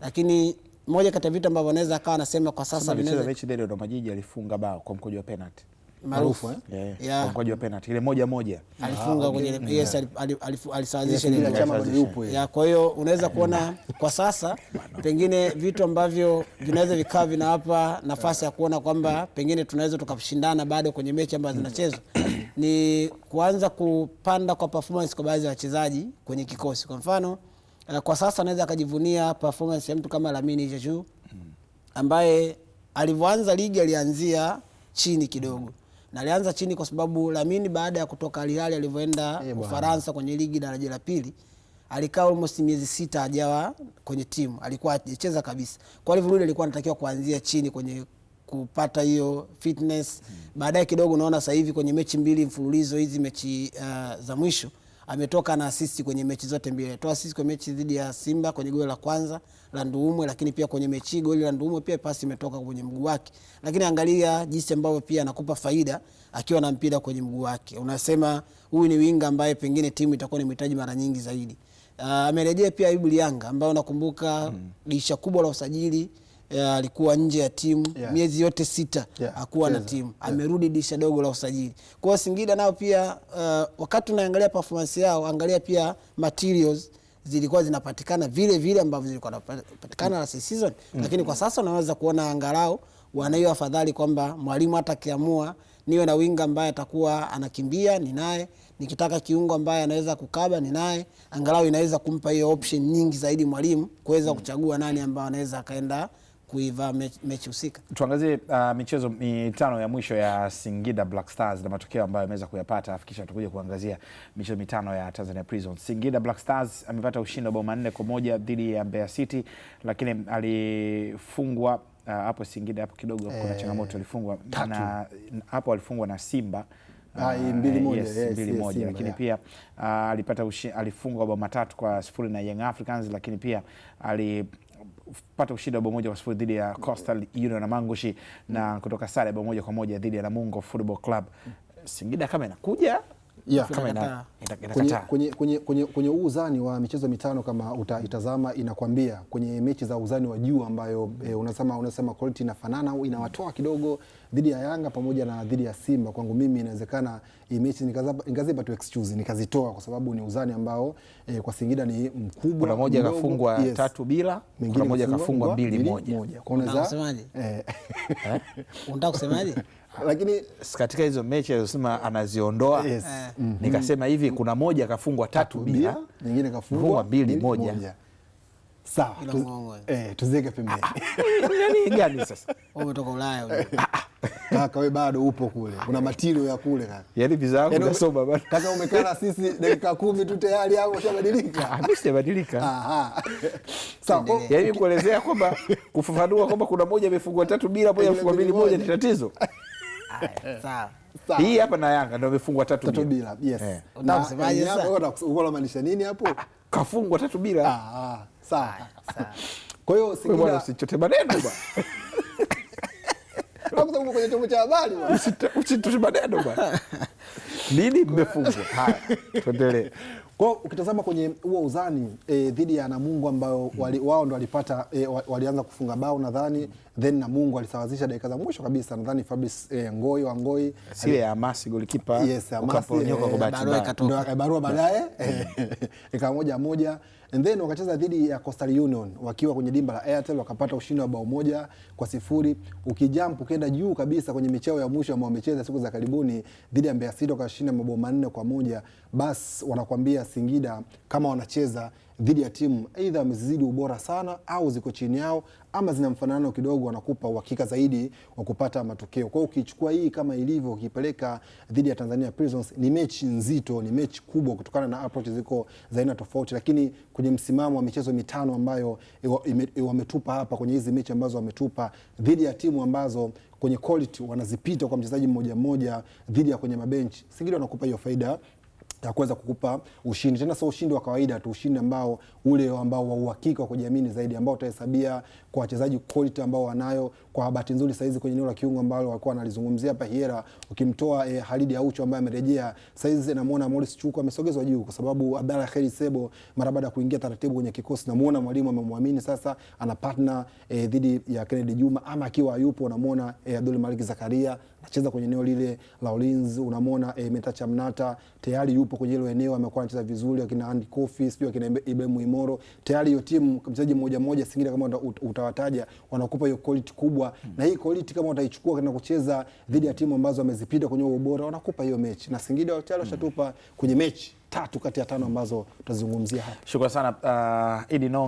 lakini moja kati ya vitu ambavyo anaweza akawa anasema kwa sasa vinaweza mechi dhidi ya Dodoma Jiji alifunga bao kwa mkojo wa penalty maarufu kwa mkojo wa penalty ile moja alifunga kwenye alisawazisha ile chama yupo ya. Kwa hiyo unaweza kuona kwa sasa pengine vitu ambavyo vinaweza vikao vinawapa nafasi ya kuona kwamba pengine tunaweza tukashindana bado kwenye mechi ambazo zinachezwa ni kuanza kupanda kwa performance kwa baadhi ya wachezaji kwenye kikosi. Kwa mfano kwa sasa anaweza akajivunia performance ya mtu kama Lamine Jeju ambaye alivyoanza ligi alianzia chini kidogo. Na alianza chini kwa sababu Lamine baada ya kutoka Al Hilal alivyoenda Ufaransa kwenye ligi daraja la pili alikaa almost miezi 6 hajawa kwenye timu, alikuwa hajacheza kabisa. Kwa hivyo yule alikuwa anatakiwa kuanzia chini kwenye kupata hiyo fitness. Baadaye kidogo unaona sasa hivi kwenye mechi 2 mfululizo hizi mechi za mwisho ametoka na assist kwenye mechi zote 2. Alitoa assist kwa mechi dhidi ya Simba kwenye goli la kwanza la Nduumwe, lakini pia kwenye mechi goli la Nduumwe pia pasi imetoka kwenye mguu wake. Lakini angalia jinsi ambavyo pia anakupa faida akiwa na mpira kwenye mguu wake. Unasema huyu ni winga ambaye pengine timu itakuwa inamhitaji mara nyingi zaidi. Amerejea pia Ayubu Lianga ambaye unakumbuka dirisha kubwa la usajili alikuwa nje ya timu miezi yote 6 hakuwa na timu. Amerudi dirisha dogo la usajili. Kwa hiyo Singida nao pia wakati unaangalia performance yao, angalia pia materials zilikuwa zinapatikana vile vile ambavyo zilikuwa zinapatikana last season. Lakini kwa sasa unaweza kuona angalau wanayo afadhali kwamba mwalimu hata kiamua niwe na winga ambaye atakuwa anakimbia ni naye, nikitaka kiungo ambaye anaweza kukaba ni naye, angalau inaweza kumpa hiyo option nyingi zaidi mwalimu kuweza kuchagua nani ambaye anaweza akaenda kuiva mechi husika. Tuangazie michezo mitano ya mwisho ya Singida Black Stars na matokeo ambayo ameweza kuyapata, afikisha tutakuja kuangazia michezo mitano ya Tanzania Prisons. Singida Black Stars amepata ushindi wa bao 4-1 dhidi ya Mbeya City, lakini alifungwa hapo Singida hapo kidogo kuna changamoto, alifungwa na hapo alifungwa na Simba 2-1 lakini pia alifungwa bao 3-0 na Young Africans, lakini pia pata ushindi wa bao 1-0 dhidi ya Coastal Union na Mangushi na kutoka sare bao 1-1 dhidi ya Namungo Football Club. Singida kama inakuja kama inakataa kwenye uzani wa michezo mitano kama utaitazama inakwambia kwenye mechi za uzani wa juu ambayo unasema quality inafanana au inawatoa kidogo dhidi ya Yanga pamoja na dhidi ya Simba. Kwangu mimi inawezekana hii mechi nikaziba tu excuse nikazitoa kwa sababu ni uzani ambao kwa Singida ni mkubwa. Kuna moja kafungwa 3-0, kuna moja kafungwa 2-1. Kwa unaweza kusemaje? Unataka kusemaje? Lakini katika hizo mechi alizosema anaziondoa nikasema hivi kuna moja kafungwa 3-0, nyingine kafungwa 2-1. Sawa. Tuziweke pembeni. Nani gani sasa? Umetoka Ulaya. Kaka wewe bado upo kule. Kuna matiro ya kule kaka. Yaani vizangu unasoma bado. Kaka umekaa na sisi dakika 10 tu tayari hapo ushabadilika. Mimi sijabadilika. Sawa. Yaani kuelezea kwamba kufafanua kwamba kuna moja imefungwa 3-0 moja imefungwa 2-1 ni tatizo. Sawa. Hii hapa na Yanga ndio imefungwa 3-0. Yes. Unasemaje sasa? Wewe unamaanisha nini hapo? Kafungwa 3-0. Sawa. Kwa hiyo Singida bwana usichote maneno bwana. Hapo kwenye chombo cha habari bwana. Usichote maneno bwana. Nini mmefungwa? Haya, tuendelee. Kwa ukitazama kwenye huo uzani dhidi ya Namungo ambao wao ndo walipata walianza kufunga bao nadhani, then Namungo alisawazisha dakika za mwisho kabisa nadhani Fabrice Ngoi sile ya Amasi golikipa ukaponyoka kwa bahati mbaya barua baadaye ikawa 1-1 and then wakacheza dhidi ya Coastal Union wakiwa kwenye dimba la Airtel wakapata ushindi wa bao 1-0. Ukijump ukienda juu kabisa kwenye michezo ya mwisho ambao wamecheza siku za karibuni dhidi ya Mbeya City wakashinda mabao 4-1, basi wanakuambia Singida kama wanacheza dhidi ya timu aidha wamezidi ubora sana au ziko chini yao ama zina mfanano kidogo, wanakupa uhakika zaidi wa kupata matokeo. Kwa hiyo ukichukua hii kama ilivyo ukipeleka dhidi ya Tanzania Prisons, ni mechi nzito, ni mechi kubwa kutokana na approach ziko za aina tofauti, lakini kwenye msimamo wa michezo mitano ambayo wametupa hapa kwenye hizi mechi ambazo wametupa dhidi ya timu ambazo kwenye quality wanazipita kwa mchezaji mmoja mmoja dhidi ya kwenye mabenchi, Singida wanakupa hiyo faida ya kuweza kukupa ushindi, tena sio ushindi wa kawaida tu, ushindi ambao ule ambao wa uhakika wa kujiamini zaidi, ambao utahesabia kwa wachezaji quality ambao wanayo. Kwa bahati nzuri saizi kwenye eneo la kiungo ambalo walikuwa analizungumzia hapa Hiera, ukimtoa Halidi Aucho ambaye amerejea saizi, namuona Morris Chuku amesogezwa juu, kwa sababu Abdalla Kheri Sebo mara baada ya kuingia taratibu kwenye kikosi, namuona mwalimu amemwamini sasa, ana partner dhidi ya Kennedy Juma, ama akiwa hayupo unamuona Abdul Malik Zakaria anacheza kwenye eneo lile la ulinzi, unamuona Metacha Mnata tayari yupo kwenye hilo eneo, amekuwa anacheza vizuri, akina Andy Kofi, sio akina Ibrahim Imoro, tayari hiyo timu mchezaji mmoja Singida kama utawataja wanakupa hiyo quality kubwa, na hii quality kama utaichukua kana kucheza dhidi ya timu ambazo wamezipita kwenye ubora, wanakupa hiyo mechi, na Singida tayari washatupa kwenye mechi 3 kati ya 5 ambazo tutazungumzia hapa. Shukrani sana Idi Nonga.